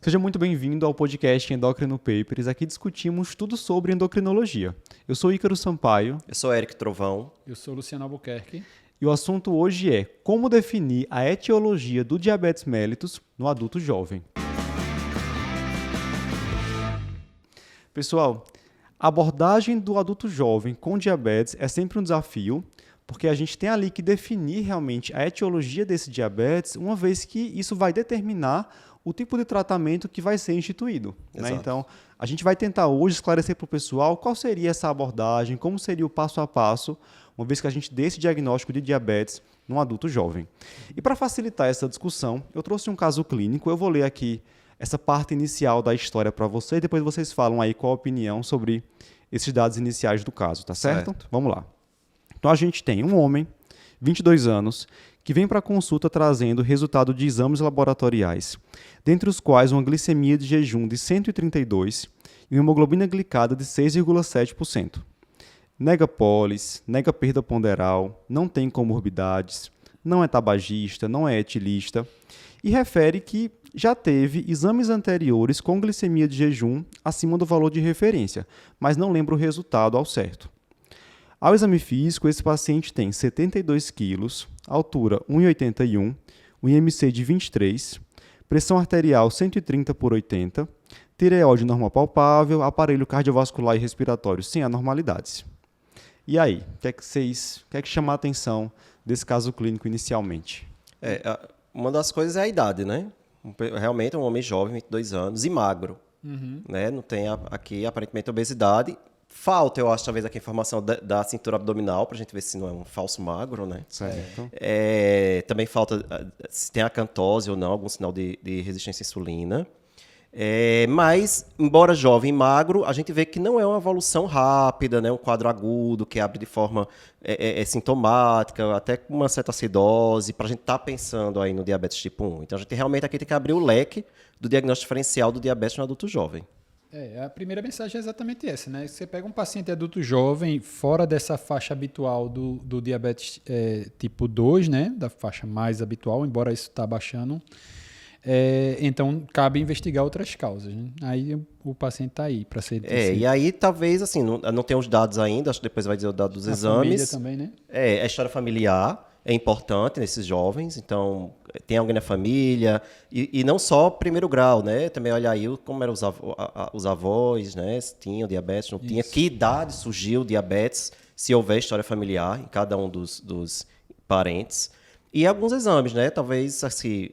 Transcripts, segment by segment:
Seja muito bem-vindo ao podcast Endocrino Papers. Aqui discutimos tudo sobre endocrinologia. Eu sou Ícaro Sampaio. Eu sou Eric Trovão. Eu sou Luciano Albuquerque. E o assunto hoje é como definir a etiologia do diabetes mellitus no adulto jovem. Pessoal, a abordagem do adulto jovem com diabetes é sempre um desafio, porque a gente tem ali que definir realmente a etiologia desse diabetes, uma vez que isso vai determinar o tipo de tratamento que vai ser instituído. Né? Então, a gente vai tentar hoje esclarecer para o pessoal qual seria essa abordagem, como seria o passo a passo, uma vez que a gente dê esse diagnóstico de diabetes num adulto jovem. E para facilitar essa discussão, eu trouxe um caso clínico. Eu vou ler aqui essa parte inicial da história para vocês, depois vocês falam aí qual a opinião sobre esses dados iniciais do caso, tá certo? Vamos lá. Então, a gente tem um homem, 22 anos, que vem para a consulta trazendo resultado de exames laboratoriais, dentre os quais uma glicemia de jejum de 132 e uma hemoglobina glicada de 6,7%. Nega pólis, nega perda ponderal, não tem comorbidades, não é tabagista, não é etilista e refere que já teve exames anteriores com glicemia de jejum acima do valor de referência, mas não lembra o resultado ao certo. Ao exame físico, esse paciente tem 72 quilos, altura 1,81, um IMC de 23, pressão arterial 130/80, tireoide normal palpável, aparelho cardiovascular e respiratório sem anormalidades. E aí, o que é que chama a atenção desse caso clínico inicialmente? Uma das coisas é a idade, né? Realmente é um homem jovem, 22 anos, e magro. Né? Não tem aqui, aparentemente, obesidade. Falta, eu acho, talvez, aqui a informação da cintura abdominal, para a gente ver se não é um falso magro, né? Certo. Também falta se tem acantose ou não, algum sinal de resistência à insulina. Mas, embora jovem e magro, a gente vê que não é uma evolução rápida, né? Um quadro agudo que abre de forma sintomática, até com uma certa acidose, para a gente estar pensando aí no diabetes tipo 1. Então, a gente realmente aqui tem que abrir o leque do diagnóstico diferencial do diabetes no adulto jovem. A primeira mensagem é exatamente essa, né? Você pega um paciente adulto jovem fora dessa faixa habitual do diabetes tipo 2, né? Da faixa mais habitual, embora isso está baixando. Então, cabe investigar outras causas. Né? Aí o paciente está aí para ser... E aí talvez, assim, não tem os dados ainda, acho que depois vai dizer o dado dos exames. Família também, né? A história familiar é importante nesses jovens, então tem alguém na família, e não só primeiro grau, né? Também olha aí como eram os avós, né? Se tinham diabetes, não tinha, que idade surgiu o diabetes, se houver história familiar em cada um dos parentes. E alguns exames, né? Talvez, assim,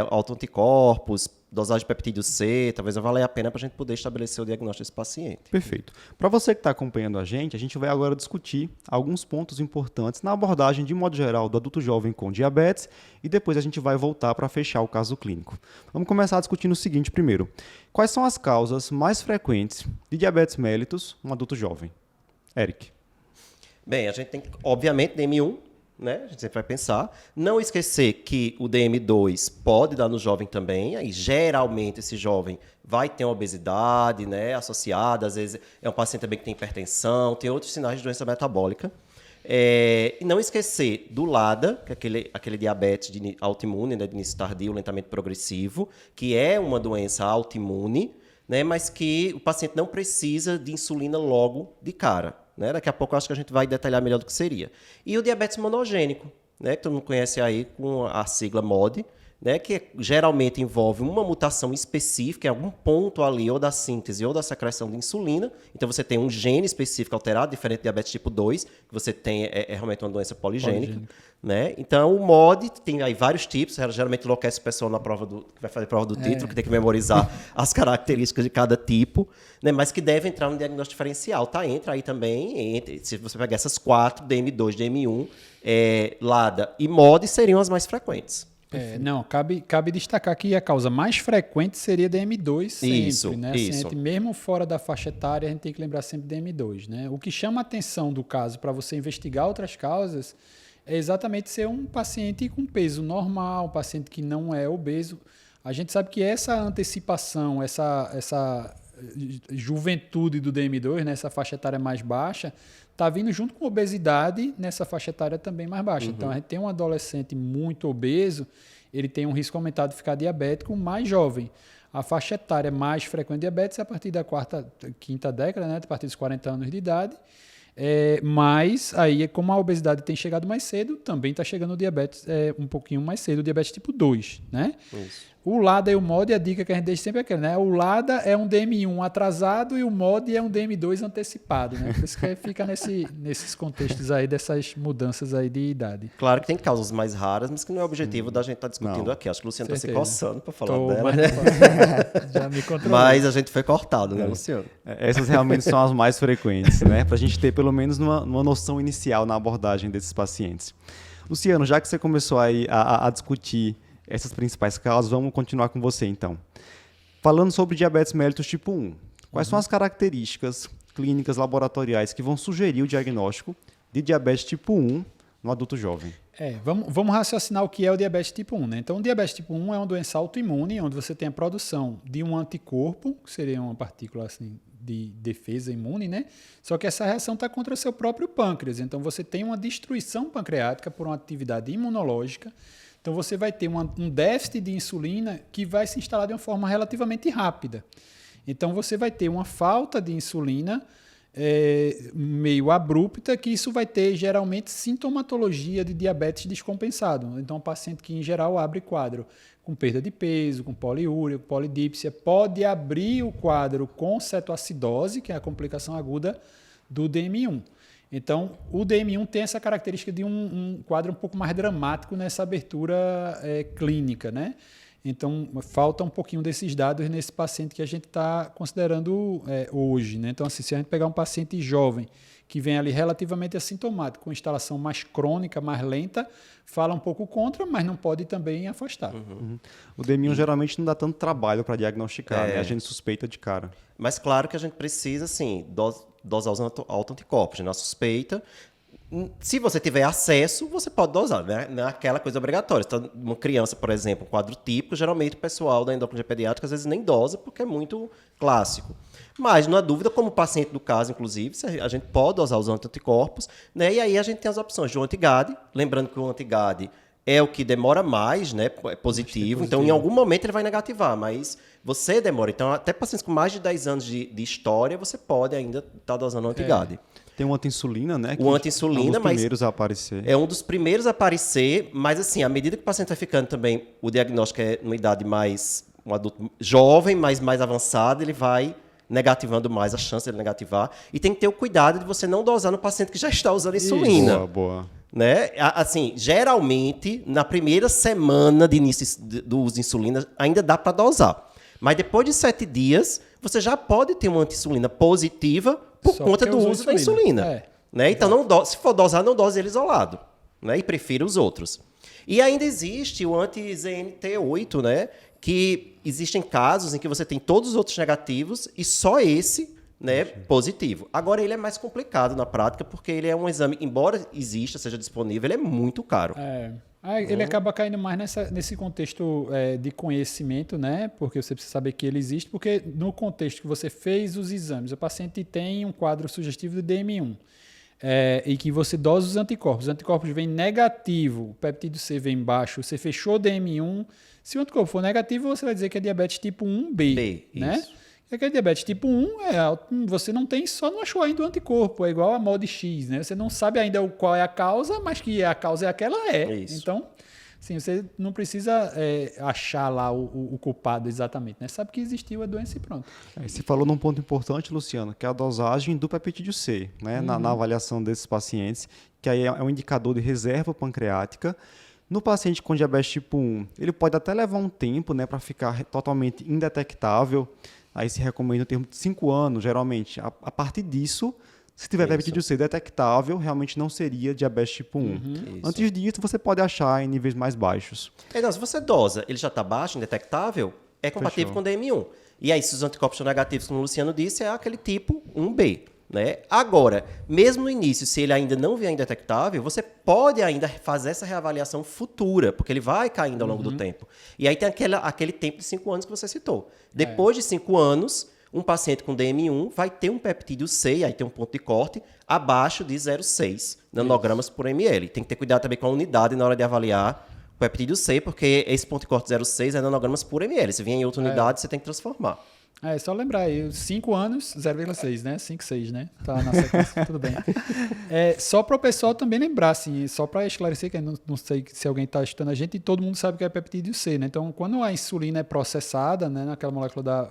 autoanticorpos, dosagem de peptídeo C, talvez valha a pena para a gente poder estabelecer o diagnóstico desse paciente. Perfeito. Para você que está acompanhando a gente vai agora discutir alguns pontos importantes na abordagem, de modo geral, do adulto jovem com diabetes e depois a gente vai voltar para fechar o caso clínico. Vamos começar discutindo o seguinte primeiro. Quais são as causas mais frequentes de diabetes mellitus no adulto jovem? Eric. Bem, a gente tem, obviamente, DM1, né? A gente sempre vai pensar. Não esquecer que o DM2 pode dar no jovem também. Aí, geralmente, esse jovem vai ter uma obesidade, né, associada. Às vezes, é um paciente também que tem hipertensão, tem outros sinais de doença metabólica. E não esquecer do LADA, que é aquele diabetes autoimune, né, de início tardio, lentamente progressivo, que é uma doença autoimune, né, mas que o paciente não precisa de insulina logo de cara. Né? Daqui a pouco eu acho que a gente vai detalhar melhor do que seria. E o diabetes monogênico, né? Que todo mundo conhece aí com a sigla MOD, né? Que geralmente envolve uma mutação específica em algum ponto ali, ou da síntese ou da secreção de insulina. Então você tem um gene específico alterado, diferente do diabetes tipo 2, que você tem realmente uma doença poligênica. Né? Então o MOD tem aí vários tipos, geralmente enlouquece o pessoal que vai fazer prova do título, que tem que memorizar as características de cada tipo, né? Mas que deve entrar no diagnóstico diferencial, tá? Entra aí também, se você pegar essas 4, DM2, DM1, LADA e MOD seriam as mais frequentes. Não, cabe destacar que a causa mais frequente seria DM2 sempre, isso, né? Isso. Assim, mesmo fora da faixa etária, a gente tem que lembrar sempre DM2, né? O que chama a atenção do caso para você investigar outras causas é exatamente ser um paciente com peso normal, um paciente que não é obeso. A gente sabe que essa antecipação, essa juventude do DM2, né, essa faixa etária mais baixa, está vindo junto com obesidade nessa faixa etária também mais baixa. Então, a gente tem um adolescente muito obeso, ele tem um risco aumentado de ficar diabético mais jovem. A faixa etária mais frequente de diabetes é a partir da quinta década, né? A partir dos 40 anos de idade. Mas aí, como a obesidade tem chegado mais cedo, também está chegando o diabetes um pouquinho mais cedo, o diabetes tipo 2, né? Isso. O LADA e o MOD, a dica que a gente deixa sempre é aquela, né? O LADA é um DM1 atrasado e o MOD é um DM2 antecipado, né? Por isso que fica nesses contextos aí, dessas mudanças aí de idade. Claro que tem causas mais raras, mas que não é o objetivo da gente estar discutindo Não. aqui. Acho que o Luciano está se Certeza. coçando para falar Tô, dela, mas né? já me controlei. Mas a gente foi cortado, né, Luciano? Essas realmente são as mais frequentes, né? Para a gente ter pelo menos uma noção inicial na abordagem desses pacientes. Luciano, já que você começou aí a discutir essas principais causas, vamos continuar com você então. Falando sobre diabetes mellitus tipo 1, quais são as características clínicas laboratoriais que vão sugerir o diagnóstico de diabetes tipo 1 no adulto jovem? Vamos raciocinar o que é o diabetes tipo 1, né? Então, o diabetes tipo 1 é uma doença autoimune, onde você tem a produção de um anticorpo, que seria uma partícula assim, de defesa imune, né? Só que essa reação está contra o seu próprio pâncreas. Então, você tem uma destruição pancreática por uma atividade imunológica. Então, você vai ter um déficit de insulina que vai se instalar de uma forma relativamente rápida. Então, você vai ter uma falta de insulina meio abrupta, que isso vai ter, geralmente, sintomatologia de diabetes descompensado. Então, um paciente que, em geral, abre quadro com perda de peso, com poliúria, com polidípsia, pode abrir o quadro com cetoacidose, que é a complicação aguda do DM1. Então, o DM1 tem essa característica de um quadro um pouco mais dramático nessa abertura clínica, né? Então, falta um pouquinho desses dados nesse paciente que a gente está considerando hoje, né? Então, assim, se a gente pegar um paciente jovem que vem ali relativamente assintomático, com instalação mais crônica, mais lenta, fala um pouco contra, mas não pode também afastar. Uhum. O DM1 geralmente não dá tanto trabalho para diagnosticar, né? A gente suspeita de cara. Mas claro que a gente precisa, assim, dosar os autoanticorpos, né? Na suspeita. Se você tiver acesso, você pode dosar, né? Não é aquela coisa obrigatória. Então, uma criança, por exemplo, um quadro típico, geralmente o pessoal da endocrinologia pediátrica às vezes nem dosa, porque é muito clássico. Mas, na dúvida, como paciente do caso, inclusive, a gente pode dosar os anticorpos, né? E aí a gente tem as opções do anti-GAD, lembrando que o anti-GAD é o que demora mais, né? É positivo, então em algum momento ele vai negativar, mas você demora. Então, até pacientes com mais de 10 anos de história, você pode ainda estar dosando o anti-GAD. Tem o anti-insulina, né? O anti-insulina, é um dos primeiros a aparecer. É um dos primeiros a aparecer, mas assim, à medida que o paciente vai ficando também, o diagnóstico é numa idade mais, um adulto jovem, mas mais avançado, ele vai negativando mais, a chance de ele negativar. E tem que ter o cuidado de você não dosar no paciente que já está usando insulina. Boa. Né? Assim, geralmente, na primeira semana de início do uso de insulina, ainda dá para dosar. Mas depois de 7 dias, você já pode ter uma anti-insulina positiva por conta do uso da insulina. Né? Então, se for dosar, não dose ele isolado. Né? E prefira os outros. E ainda existe o anti-ZNT8, né? Que existem casos em que você tem todos os outros negativos e só esse, né, positivo. Agora, ele é mais complicado na prática, porque ele é um exame, embora exista, seja disponível, ele é muito caro. Ele acaba caindo mais nesse contexto de conhecimento, né? Porque você precisa saber que ele existe, porque no contexto que você fez os exames, o paciente tem um quadro sugestivo de DM1, e que você dosa os anticorpos vêm negativo, o peptídeo C vem baixo, você fechou DM1, se o anticorpo for negativo, você vai dizer que é diabetes tipo 1B, né? Isso. E aquele diabetes tipo 1, você não tem, só não achou ainda o anticorpo, é igual a MOD X, né? Você não sabe ainda qual é a causa, mas que a causa é aquela Isso. Então, assim, você não precisa achar lá o culpado exatamente, né? Sabe que existiu a doença e pronto. Você falou num ponto importante, Luciano, que é a dosagem do peptídeo C, né? Na avaliação desses pacientes, que aí é um indicador de reserva pancreática. No paciente com diabetes tipo 1, ele pode até levar um tempo, né, para ficar totalmente indetectável. Aí se recomenda o termo de 5 anos, geralmente. A partir disso, se tiver peptídeo C detectável, realmente não seria diabetes tipo 1. Antes disso, você pode achar em níveis mais baixos. Não, se você dosa, ele já está baixo, indetectável, é compatível com DM1. E aí, se os anticorpos são negativos, como o Luciano disse, é aquele tipo 1B. Né? Agora, mesmo no início, se ele ainda não vier indetectável, você pode ainda fazer essa reavaliação futura, porque ele vai caindo ao longo do tempo. E aí tem aquele tempo de 5 anos que você citou. Depois de 5 anos, um paciente com DM1 vai ter um peptídeo C, e aí tem um ponto de corte, abaixo de 0,6 nanogramas por ml. Tem que ter cuidado também com a unidade na hora de avaliar peptídeo C, porque esse ponto de corte 0,6 é nanogramas por ml. Se vier em outra unidade, você tem que transformar. É só lembrar aí, 5 anos, 0,6, né? 5, 6, né? Tá na sequência, tudo bem. Só para o pessoal também lembrar, assim, só para esclarecer, que eu não sei se alguém está estudando a gente, e todo mundo sabe que é peptídeo C, né? Então, quando a insulina é processada, né, naquela molécula da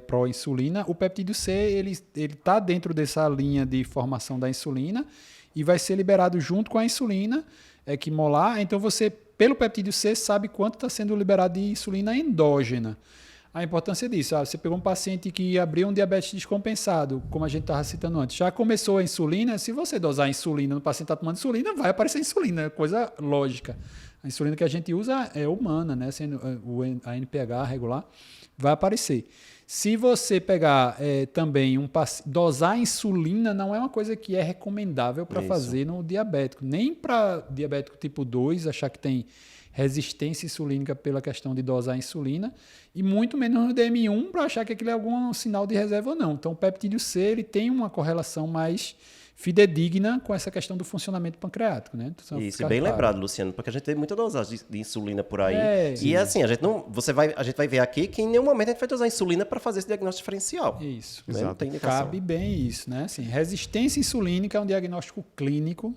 pró-insulina, o peptídeo C, ele tá dentro dessa linha de formação da insulina e vai ser liberado junto com a insulina equimolar. Então, você, pelo peptídeo C, sabe quanto está sendo liberado de insulina endógena. A importância disso, você pegou um paciente que abriu um diabetes descompensado, como a gente estava citando antes, já começou a insulina, se você dosar a insulina no paciente está tomando insulina, vai aparecer insulina, é coisa lógica. A insulina que a gente usa é humana, né? Sendo a NPH regular, vai aparecer. Se você pegar também dosar a insulina não é uma coisa que é recomendável para fazer no diabético, nem para diabético tipo 2, achar que tem resistência insulínica pela questão de dosar a insulina, e muito menos no DM1 para achar que aquilo é algum sinal de reserva ou não. Então, o peptídeo C ele tem uma correlação mais fidedigna com essa questão do funcionamento pancreático, né? Então, isso, bem lembrado, Luciano, porque a gente tem muita dosagem de insulina por aí. E assim, a gente vai ver aqui que em nenhum momento a gente vai dosar insulina para fazer esse diagnóstico diferencial. Isso. Né? Não tem indicação. Cabe bem isso, né? Assim, resistência insulínica é um diagnóstico clínico,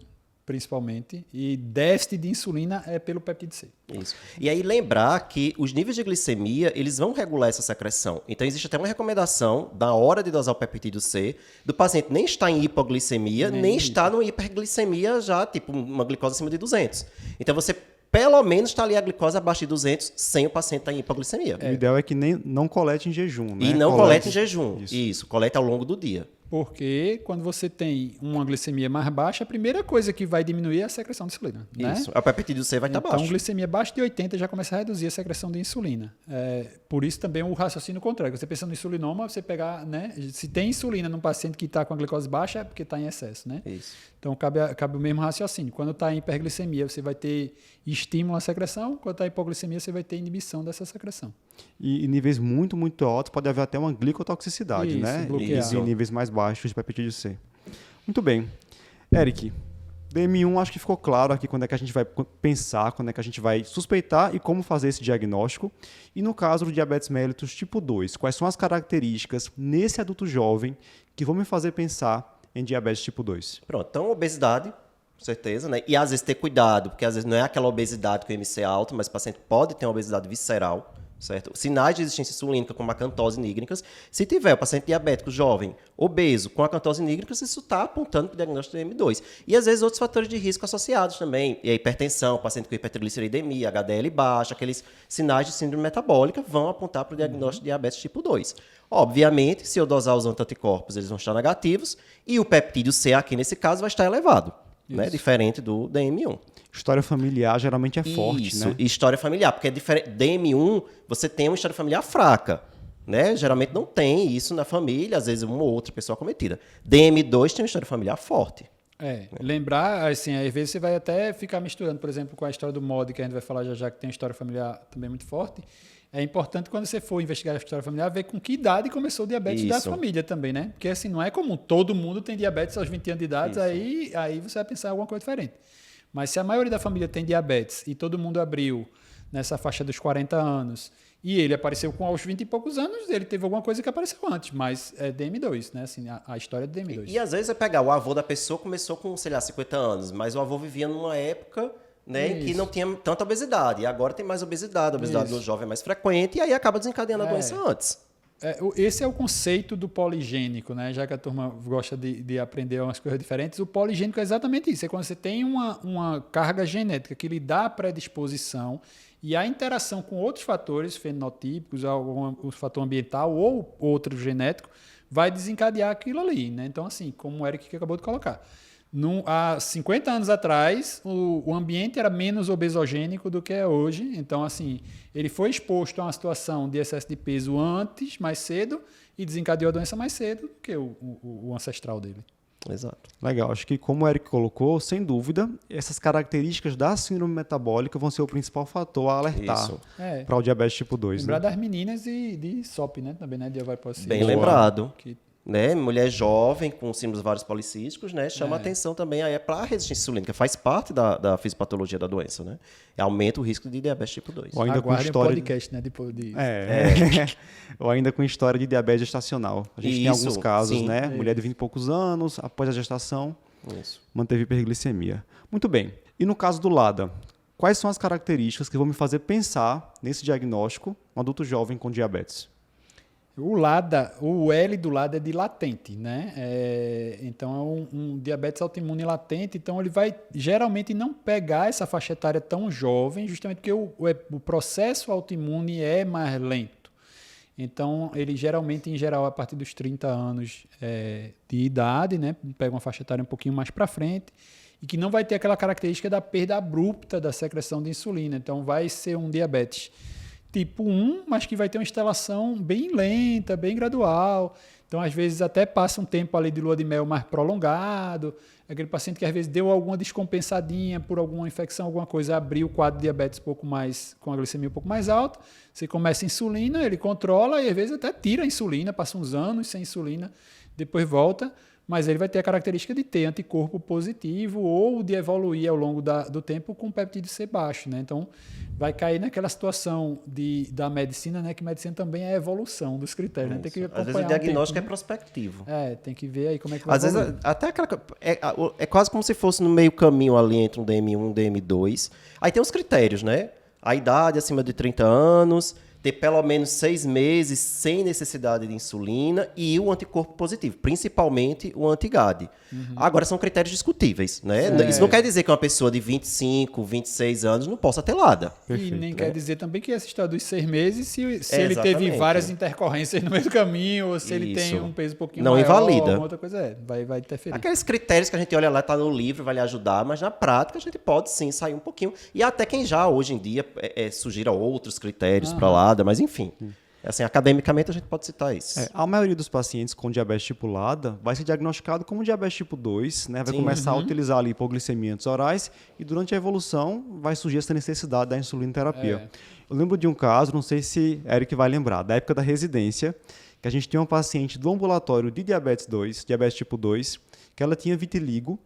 principalmente, e déficit de insulina é pelo peptídeo C. Isso. E aí lembrar que os níveis de glicemia, eles vão regular essa secreção. Então existe até uma recomendação, na hora de dosar o peptídeo C, do paciente nem estar em hipoglicemia, nem estar numa hiperglicemia já, tipo uma glicose acima de 200. Então você pelo menos está ali a glicose abaixo de 200 sem o paciente estar em hipoglicemia. O ideal é que não colete em jejum, né? E não colete em jejum. Isso, colete ao longo do dia. Porque quando você tem uma glicemia mais baixa, a primeira coisa que vai diminuir é a secreção de insulina. Isso. Né? O peptídeo C vai estar baixo. Então, glicemia abaixo de 80 já começa a reduzir a secreção de insulina. Por isso também o raciocínio contrário. Você pensando no insulinoma, você pegar, né? Se tem insulina num paciente que está com a glicose baixa, é porque está em excesso, né? Isso. Então, cabe o mesmo raciocínio. Quando está em hiperglicemia, você vai ter estímulo à secreção. Quando está em hipoglicemia, você vai ter inibição dessa secreção. E em níveis muito, muito altos, pode haver até uma glicotoxicidade, Isso, né? bloquear. E em níveis mais baixos de peptídeo C. Muito bem. Eric, DM1 acho que ficou claro aqui quando é que a gente vai pensar, quando é que a gente vai suspeitar e como fazer esse diagnóstico. E no caso do diabetes mellitus tipo 2, quais são as características nesse adulto jovem que vão me fazer pensar em diabetes tipo 2? Pronto, então obesidade, com certeza, né? E às vezes ter cuidado, porque às vezes não é aquela obesidade com IMC alto, mas o paciente pode ter uma obesidade visceral, certo? Sinais de resistência insulínica como acantose nígricas. Se tiver o paciente diabético jovem, obeso, com acantose nígricas, isso está apontando para o diagnóstico de DM2. E às vezes outros fatores de risco associados também. E a hipertensão, paciente com hipertrigliceridemia, HDL baixa, aqueles sinais de síndrome metabólica vão apontar para o diagnóstico de diabetes tipo 2. Obviamente, se eu dosar os anticorpos, eles vão estar negativos e o peptídeo C aqui nesse caso vai estar elevado, né? Diferente do DM1. História familiar geralmente é forte, Isso, né? e história familiar, porque é diferente. DM1, você tem uma história familiar fraca, né? Geralmente não tem isso na família, às vezes uma ou outra pessoa cometida. DM2 tem uma história familiar forte. Lembrar, assim, às vezes você vai até ficar misturando, por exemplo, com a história do MOD, que a gente vai falar já que tem uma história familiar também muito forte. É importante quando você for investigar a história familiar, ver com que idade começou o diabetes da família também, né? Porque assim, não é comum, todo mundo tem diabetes aos 20 anos de idade, aí você vai pensar em alguma coisa diferente. Mas se a maioria da família tem diabetes e todo mundo abriu nessa faixa dos 40 anos e ele apareceu com aos 20 e poucos anos, ele teve alguma coisa que apareceu antes, mas é DM2, né? Assim, a história é DM2. E às vezes é pegar, o avô da pessoa começou com, sei lá, 50 anos, mas o avô vivia numa época, né, em que não tinha tanta obesidade. E agora tem mais obesidade, a obesidade no jovem é mais frequente e aí acaba desencadeando a doença antes. Esse é o conceito do poligênico, né? Já que a turma gosta de aprender umas coisas diferentes, o poligênico é exatamente isso. É quando você tem uma carga genética que lhe dá predisposição e a interação com outros fatores fenotípicos, o fator ambiental ou outro genético, vai desencadear aquilo ali, né? Então, assim, como o Eric acabou de colocar. Há 50 anos atrás, o ambiente era menos obesogênico do que é hoje. Então, assim, ele foi exposto a uma situação de excesso de peso antes, mais cedo, e desencadeou a doença mais cedo do que o ancestral dele. Exato. Legal. Acho que, como o Eric colocou, sem dúvida, essas características da síndrome metabólica vão ser o principal fator a alertar para o diabetes tipo 2. Lembrar das meninas e de SOP, né? Também, né? De ovário policístico. Bem lembrado. né? Mulher jovem com síndromes vários policísticos, né? Chama atenção também aí para a resistência insulínica, faz parte da fisiopatologia da doença, né? Aumenta o risco de diabetes tipo 2. Ou ainda com Aguardem o história podcast, né? Ou ainda com história de diabetes gestacional. A gente tem alguns casos, sim. né? Mulher de 20 e poucos anos, após a gestação, Isso. manteve hiperglicemia. Muito bem. E no caso do LADA, quais são as características que vão me fazer pensar nesse diagnóstico, um adulto jovem com diabetes? O LADA, o L do LADA é de latente, né? Então é um diabetes autoimune latente, então ele vai geralmente não pegar essa faixa etária tão jovem, justamente porque o processo autoimune é mais lento. Então ele geralmente, em geral, a partir dos 30 anos de idade, né? Pega uma faixa etária um pouquinho mais para frente e que não vai ter aquela característica da perda abrupta da secreção de insulina. Então vai ser um diabetes tipo 1, mas que vai ter uma instalação bem lenta, bem gradual. Então, às vezes, até passa um tempo ali de lua de mel mais prolongado. Aquele paciente que, às vezes, deu alguma descompensadinha por alguma infecção, alguma coisa, abriu o quadro de diabetes um pouco mais, com a glicemia um pouco mais alta. Você começa a insulina, ele controla e, às vezes, até tira a insulina, passa uns anos sem insulina, depois volta. Mas ele vai ter a característica de ter anticorpo positivo ou de evoluir ao longo do tempo com peptídeo C baixo, né? Então, vai cair naquela situação da medicina, né? Que medicina também é a evolução dos critérios, né? Tem que acompanhar. Às vezes o diagnóstico é prospectivo. Tem que ver aí como é que vai Às vezes, até aquela... É quase como se fosse no meio caminho ali entre um DM1 e um DM2. Aí tem os critérios, né? A idade acima de 30 anos... ter pelo menos 6 meses sem necessidade de insulina e o anticorpo positivo, principalmente o anti-GAD. Agora, são critérios discutíveis, né? Isso não quer dizer que uma pessoa de 25, 26 anos não possa ter LADA. E nem quer dizer também que essa história dos 6 meses, se ele teve várias intercorrências no meio do caminho, ou se ele tem um peso um pouquinho não maior, invalida. alguma outra coisa, vai interferir. Aqueles critérios que a gente olha lá, está no livro, vai lhe ajudar, mas na prática a gente pode sim sair um pouquinho. E até quem já hoje em dia sugira outros critérios para LADA, mas enfim. Assim, academicamente a gente pode citar isso. A maioria dos pacientes com diabetes tipo LADA vai ser diagnosticado como diabetes tipo 2, né? Vai começar a utilizar ali hipoglicemia orais e durante a evolução vai surgir essa necessidade da insulinoterapia. Eu lembro de um caso, não sei se Eric vai lembrar, da época da residência, que a gente tinha uma paciente do ambulatório de diabetes tipo 2, que ela tinha vitiligo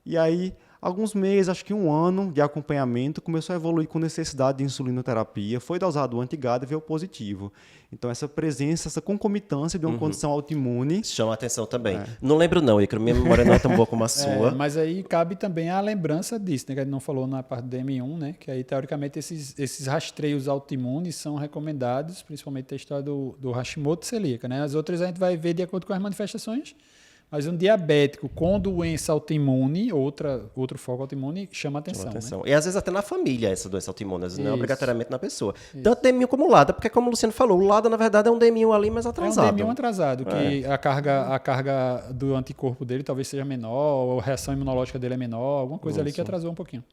e aí alguns meses, acho que um ano de acompanhamento, começou a evoluir com necessidade de insulinoterapia, foi dosado o anti-GAD e veio positivo. Então, essa presença, essa concomitância de uma condição autoimune... Chama a atenção também. Não lembro não, Icaro, minha memória não é tão boa como a sua. Mas aí cabe também a lembrança disso, né, que a gente não falou na parte do DM1, né, que aí, teoricamente, esses rastreios autoimunes são recomendados, principalmente a história do Hashimoto celíaca, né? As outras a gente vai ver de acordo com as manifestações. Mas um diabético com doença autoimune, outro foco autoimune, chama atenção. Né? E às vezes até na família essa doença autoimune, às vezes não é obrigatoriamente na pessoa. Tanto DM1 como LADA, porque como o Luciano falou, o LADA na verdade é um DM1 ali, mas atrasado. É um DM1 atrasado, que a carga do anticorpo dele talvez seja menor, ou a reação imunológica dele é menor, alguma coisa ali que atrasou um pouquinho.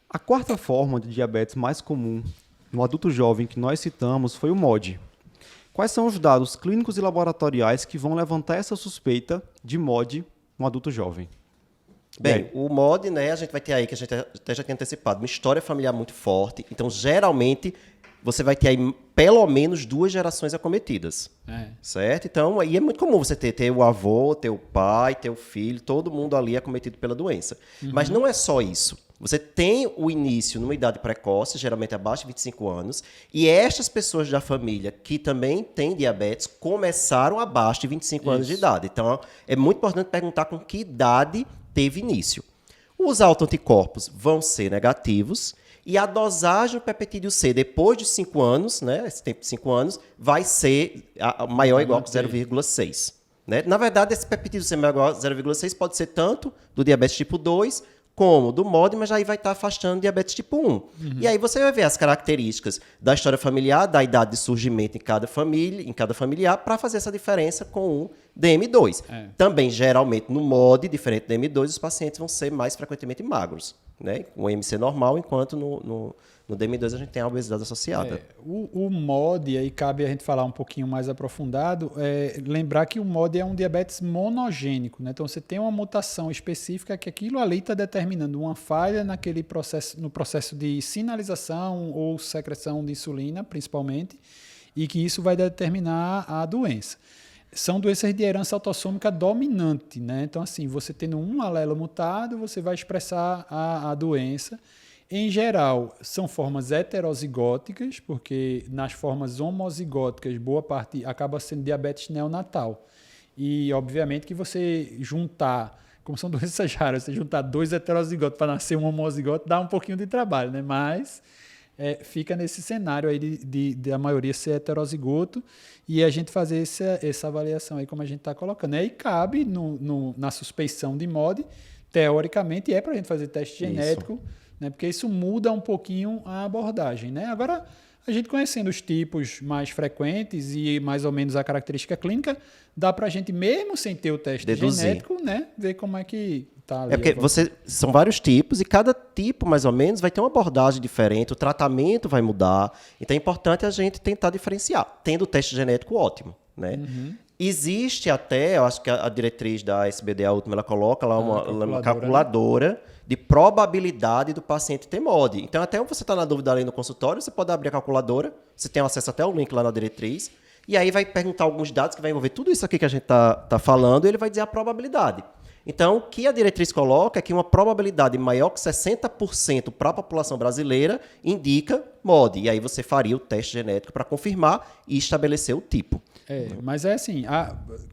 A quarta forma de diabetes mais comum no adulto jovem que nós citamos foi o MOD. Quais são os dados clínicos e laboratoriais que vão levantar essa suspeita de MOD no adulto jovem? Bem, o MOD, né, a gente vai ter aí, que a gente até já tinha antecipado, uma história familiar muito forte. Então, geralmente, você vai ter aí pelo menos 2 gerações acometidas. Certo? Então, aí é muito comum você ter o avô, ter o pai, ter o filho, todo mundo ali acometido pela doença. Mas não é só isso. Você tem o início numa idade precoce, geralmente abaixo de 25 anos, e estas pessoas da família que também têm diabetes começaram abaixo de 25 anos de idade. Então, é muito importante perguntar com que idade teve início. Os autoanticorpos vão ser negativos e a dosagem do peptídeo C depois de 5 anos, né, esse tempo de 5 anos, vai ser maior ou igual que 0,6. Né? Na verdade, esse peptídeo C maior ou igual a 0,6 pode ser tanto do diabetes tipo 2 como do MOD, mas aí vai estar afastando diabetes tipo 1. E aí você vai ver as características da história familiar, da idade de surgimento em cada família, em cada familiar, para fazer essa diferença com o DM2. Também, geralmente, no MOD, diferente do DM2, os pacientes vão ser mais frequentemente magros, né? Com o MC normal, enquanto no DM2 a gente tem a obesidade associada. O MOD, aí cabe a gente falar um pouquinho mais aprofundado, lembrar que o MOD é um diabetes monogênico, né? Então você tem uma mutação específica que aquilo ali está determinando uma falha no processo de sinalização ou secreção de insulina, principalmente, e que isso vai determinar a doença. são doenças de herança autossômica dominante, né? Então, assim, você tendo um alelo mutado, você vai expressar a doença. Em geral, são formas heterozigóticas, porque nas formas homozigóticas, boa parte acaba sendo diabetes neonatal. E, obviamente, que você juntar, como são doenças raras, você juntar 2 heterozigóticos para nascer um homozigote dá um pouquinho de trabalho, né? Mas fica nesse cenário aí de a maioria ser heterozigoto e a gente fazer essa avaliação aí como a gente está colocando. Aí cabe na suspeição de MOD, teoricamente, para a gente fazer teste genético, né? Porque isso muda um pouquinho a abordagem, né? Agora, a gente conhecendo os tipos mais frequentes e mais ou menos a característica clínica, dá para a gente, mesmo sem ter o teste deduzir. Genético, né? Ver como é que está ali. Porque são vários tipos e cada tipo, mais ou menos, vai ter uma abordagem diferente, o tratamento vai mudar. Então é importante a gente tentar diferenciar. Tendo o teste genético, ótimo, né? Existe até, eu acho que a diretriz da SBD, a última, ela coloca lá uma calculadora de probabilidade do paciente ter MOD. Então, até você está na dúvida ali no consultório, você pode abrir a calculadora, você tem acesso até ao link lá na diretriz, e aí vai perguntar alguns dados que vai envolver tudo isso aqui que a gente está falando, e ele vai dizer a probabilidade. Então, o que a diretriz coloca é que uma probabilidade maior que 60% para a população brasileira indica MOD. E aí você faria o teste genético para confirmar e estabelecer o tipo. Mas é assim,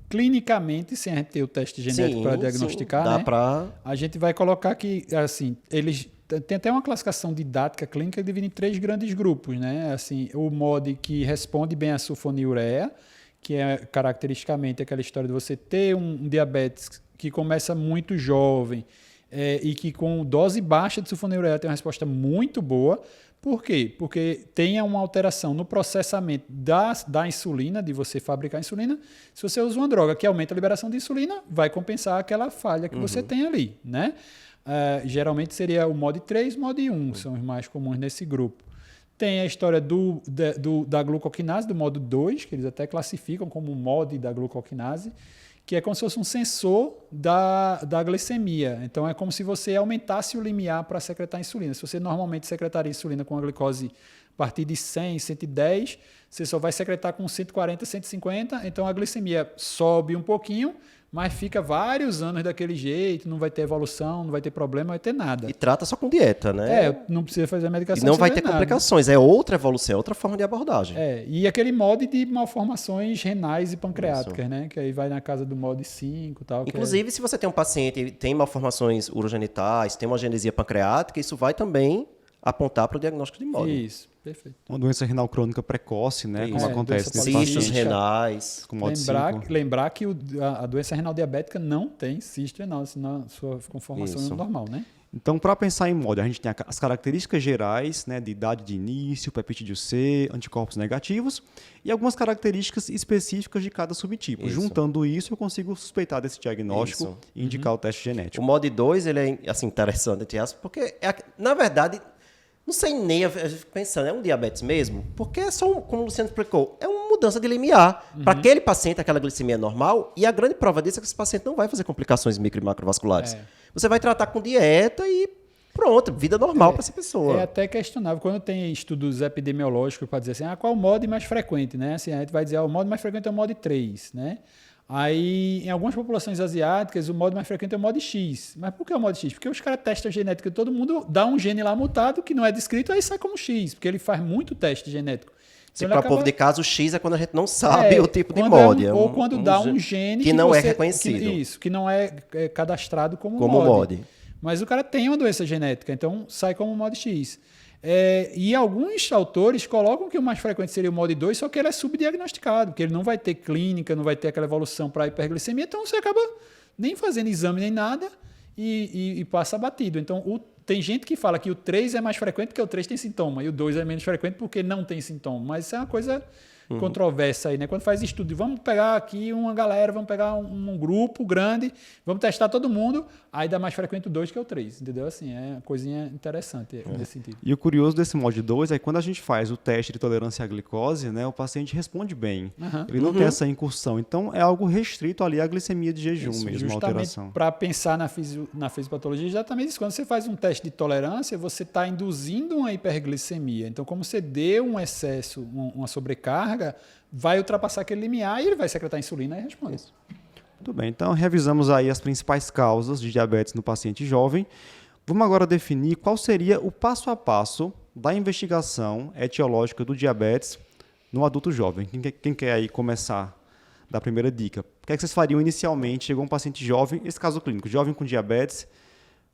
clinicamente, sem a gente ter o teste genético para diagnosticar, dá né, a gente vai colocar que, assim, eles tem até uma classificação didática clínica dividida em 3 grandes grupos, né? Assim, o MOD que responde bem à sulfonilureia, que é caracteristicamente aquela história de você ter um diabetes que começa muito jovem e que com dose baixa de sulfonilureia tem uma resposta muito boa. Por quê? Porque tem uma alteração no processamento da insulina, de você fabricar insulina. Se você usa uma droga que aumenta a liberação de insulina, vai compensar aquela falha que você tem ali, né? Geralmente seria o MOD 3 e o MOD 1, são os mais comuns nesse grupo. Tem a história da glucoquinase, do modo 2, que eles até classificam como MOD da glucoquinase, que é como se fosse um sensor da glicemia. Então, é como se você aumentasse o limiar para secretar insulina. Se você normalmente secretaria insulina com a glicose a partir de 100, 110, você só vai secretar com 140, 150, então a glicemia sobe um pouquinho, mas fica vários anos daquele jeito, não vai ter evolução, não vai ter problema, não vai ter nada. E trata só com dieta, né? Não precisa fazer a medicação. E não vai ter complicações, é outra evolução, é outra forma de abordagem. E aquele MOD de malformações renais e pancreáticas, né? Que aí vai na casa do MOD 5 e tal. Inclusive, se você tem um paciente que tem malformações urogenitais, tem uma genesia pancreática, isso vai também apontar para o diagnóstico de MOD. Isso, perfeito. Uma doença renal crônica precoce, né? Como acontece nesse cistos renais. Com MOD 5. Lembrar que a doença renal diabética não tem cisto renal na sua conformação normal, né? Então, para pensar em MOD, a gente tem as características gerais, né, de idade de início, peptídeo C, anticorpos negativos e algumas características específicas de cada subtipo. Isso. Juntando isso, eu consigo suspeitar desse diagnóstico e indicar o teste genético. O MOD 2, ele é assim, interessante, porque, na verdade, não sei nem, eu fico pensando, é um diabetes mesmo? Porque é só, como o Luciano explicou, é uma mudança de limiar. Para aquele paciente, aquela glicemia é normal, e a grande prova disso é que esse paciente não vai fazer complicações micro e macrovasculares. Você vai tratar com dieta e pronto, vida normal para essa pessoa. É até questionável. Quando tem estudos epidemiológicos para dizer assim, qual é o MOD mais frequente, né? Assim, a gente vai dizer, o MOD mais frequente é o MOD 3, né? Aí, em algumas populações asiáticas, o MOD mais frequente é o MOD X. Mas por que o MOD X? Porque os caras testam a genética de todo mundo, dá um gene lá mutado que não é descrito, aí sai como X, porque ele faz muito teste genético. Então, para povo de caso, o X é quando a gente não sabe o tipo de MOD. Ou quando dá um gene que não é reconhecido. Que não é cadastrado como MOD. Mas o cara tem uma doença genética, então sai como MOD X. E alguns autores colocam que o mais frequente seria o MOD 2, só que ele é subdiagnosticado, porque ele não vai ter clínica, não vai ter aquela evolução para hiperglicemia, então você acaba nem fazendo exame nem nada e passa batido. Então, tem gente que fala que o 3 é mais frequente porque o 3 tem sintoma, e o 2 é menos frequente porque não tem sintoma, mas isso é uma coisa controversa aí, né? Quando faz estudo, vamos pegar aqui uma galera, vamos pegar um grupo grande, vamos testar todo mundo, aí dá mais frequente o 2 que é o 3, entendeu? Assim, é uma coisinha interessante nesse sentido. E o curioso desse MOD 2 é que quando a gente faz o teste de tolerância à glicose, né, o paciente responde bem. Ele não tem essa incursão. Então, é algo restrito ali à glicemia de jejum mesmo, a alteração. Para pensar na fisiopatologia, exatamente isso. Quando você faz um teste de tolerância, você está induzindo uma hiperglicemia. Então, como você deu um excesso, uma sobrecarga, carga, vai ultrapassar aquele limiar e ele vai secretar insulina e responde. Muito bem, então revisamos aí as principais causas de diabetes no paciente jovem. Vamos agora definir qual seria o passo a passo da investigação etiológica do diabetes no adulto jovem. Quem quer aí começar da primeira dica? O que é que vocês fariam inicialmente? Chegou um paciente jovem, esse caso clínico, jovem com diabetes,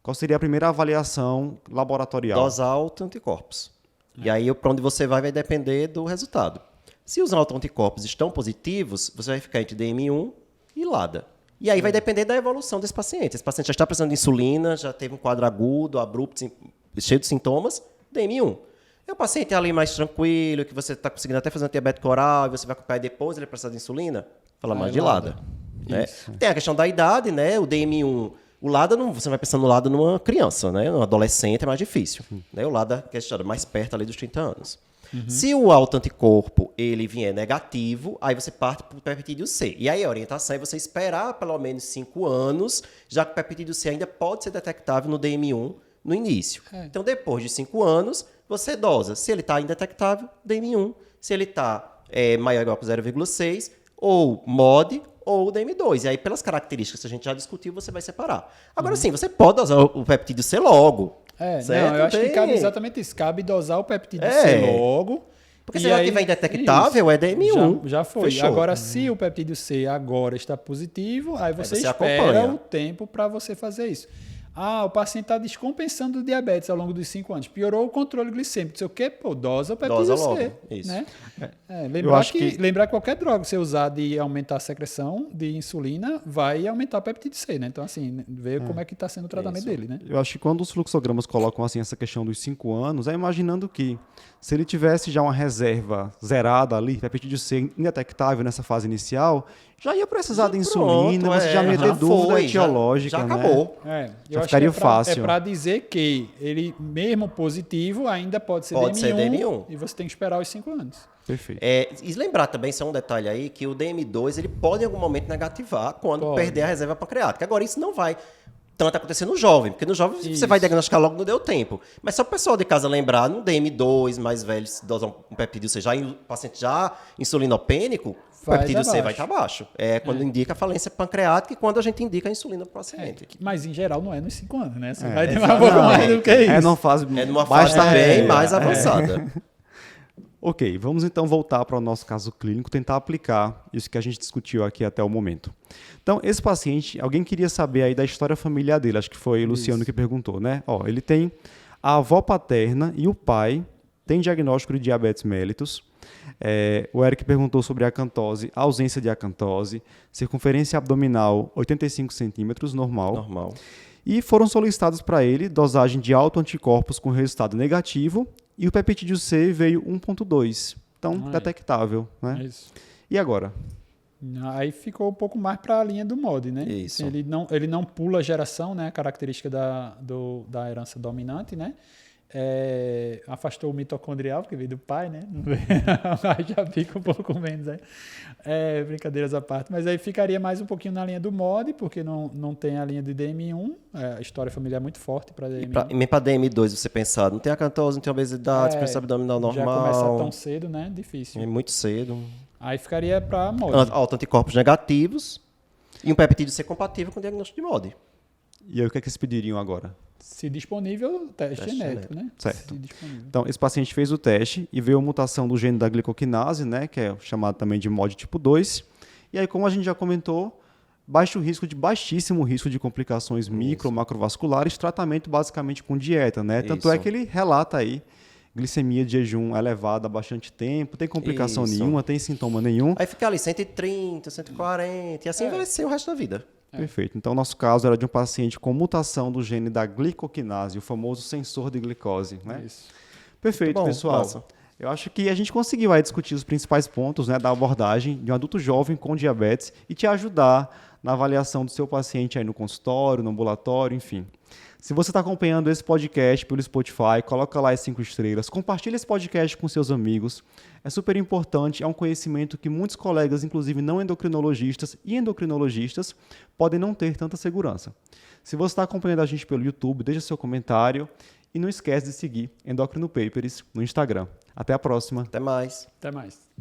qual seria a primeira avaliação laboratorial? Dosar autoanticorpos. E aí, para onde você vai depender do resultado. Se os autoanticorpos estão positivos, você vai ficar entre DM1 e LADA. E aí vai depender da evolução desse paciente. Esse paciente já está precisando de insulina, já teve um quadro agudo, abrupto, cheio de sintomas, DM1. É um paciente ali mais tranquilo, que você está conseguindo até fazer um diabetes oral, e você vai acompanhar depois, ele precisa de insulina, fala mais de LADA. Né? Tem a questão da idade, né? O DM1, o LADA, você vai pensando no LADA numa criança, né? Um adolescente é mais difícil. Né? O LADA, que é mais perto ali dos 30 anos. Se o autoanticorpo ele vier negativo, aí você parte para o peptídeo C. E aí a orientação é você esperar pelo menos 5 anos, já que o peptídeo C ainda pode ser detectável no DM1 no início. Então, depois de 5 anos, você dosa. Se ele está indetectável, DM1. Se ele está maior ou igual a 0,6, ou MOD, ou DM2. E aí, pelas características que a gente já discutiu, você vai separar. Agora, sim, você pode dosar o peptídeo C logo. Não, eu acho que cabe exatamente isso. Cabe dosar o peptídeo C logo. Porque se já tiver indetectável, é DM1. Já foi. Fechou. Agora, se o peptídeo C agora está positivo, aí você espera acompanha o tempo para você fazer isso. O paciente está descompensando o diabetes ao longo dos 5 anos. Piorou o controle glicêmico. Não sei o quê, dosa o peptídeo C. Isso. Né? Lembrar que qualquer droga que você usar de aumentar a secreção de insulina vai aumentar o peptídeo C, né? Então, assim, ver como é que está sendo o tratamento dele, né? Eu acho que quando os fluxogramas colocam assim essa questão dos 5 anos, é imaginando que se ele tivesse já uma reserva zerada ali, peptídeo C indetectável nessa fase inicial, já ia precisar de insulina, você já ia ter dúvida etiológica, já né? acabou. Já ficaria fácil. É para dizer que ele, mesmo positivo, ainda pode ser Pode DM1, ser DM1. e você tem que esperar os 5 anos. Perfeito. E lembrar também, só um detalhe aí, que o DM2 ele pode em algum momento negativar quando perder a reserva pancreática. Agora, isso não vai tanto acontecer no jovem, porque no jovem você vai diagnosticar logo, não deu tempo. Mas só o pessoal de casa lembrar, no DM2 mais velho, se dosar um peptídeo C, o paciente já insulinopênico, o peptídeo C vai estar baixo. Quando indica a falência pancreática e quando a gente indica a insulina para o paciente. Mas, em geral, não é nos 5 anos, né? Você vai demorar um pouco mais do que isso. Numa fase bem mais avançada. Ok, vamos então voltar para o nosso caso clínico, tentar aplicar isso que a gente discutiu aqui até o momento. Então, esse paciente, alguém queria saber aí da história familiar dele, acho que foi o Luciano que perguntou, né? Ele tem a avó paterna e o pai tem diagnóstico de diabetes mellitus. O Eric perguntou sobre a acantose, a ausência de acantose, circunferência abdominal 85 centímetros, normal. E foram solicitados para ele dosagem de autoanticorpos com resultado negativo e o peptídeo C veio 1,2. Então, detectável. Né? Isso. E agora? Aí ficou um pouco mais para a linha do MOD, né? Isso. Ele não pula a geração, né? Característica da herança dominante, né? Afastou o mitocondrial, porque veio do pai, né? Aí já fica um pouco menos aí. Brincadeiras à parte. Mas aí ficaria mais um pouquinho na linha do MOD, porque não tem a linha de DM1. A história familiar é muito forte para DM1. E para DM2 você pensar, não tem acantose, não tem obesidade, dispersão abdominal normal. Já começa tão cedo, né? Difícil. É muito cedo. Aí ficaria para MOD. Autoanticorpos negativos e um peptídeo C compatível com o diagnóstico de MOD. E aí o que é que eles pediriam agora? Se disponível, teste genético, né? Certo. Então, esse paciente fez o teste e veio a mutação do gene da glicoquinase, né, que é chamado também de MOD tipo 2. E aí, como a gente já comentou, baixíssimo risco de complicações micro, macrovasculares, tratamento basicamente com dieta, né? Tanto é que ele relata aí glicemia de jejum elevada há bastante tempo, tem complicação nenhuma, tem sintoma nenhum. Aí fica ali 130, 140, e assim vai ser o resto da vida. Perfeito. Então, o nosso caso era de um paciente com mutação do gene da glicoquinase, o famoso sensor de glicose. Né? Isso. Perfeito, bom, pessoal. massa. Eu acho que a gente conseguiu aí discutir os principais pontos, né, da abordagem de um adulto jovem com diabetes e te ajudar na avaliação do seu paciente aí no consultório, no ambulatório, enfim. Se você está acompanhando esse podcast pelo Spotify, coloca lá as 5 estrelas, compartilha esse podcast com seus amigos. É super importante, é um conhecimento que muitos colegas, inclusive não endocrinologistas e endocrinologistas, podem não ter tanta segurança. Se você está acompanhando a gente pelo YouTube, deixa seu comentário e não esquece de seguir Endocrino Papers no Instagram. Até a próxima. Até mais. Até mais.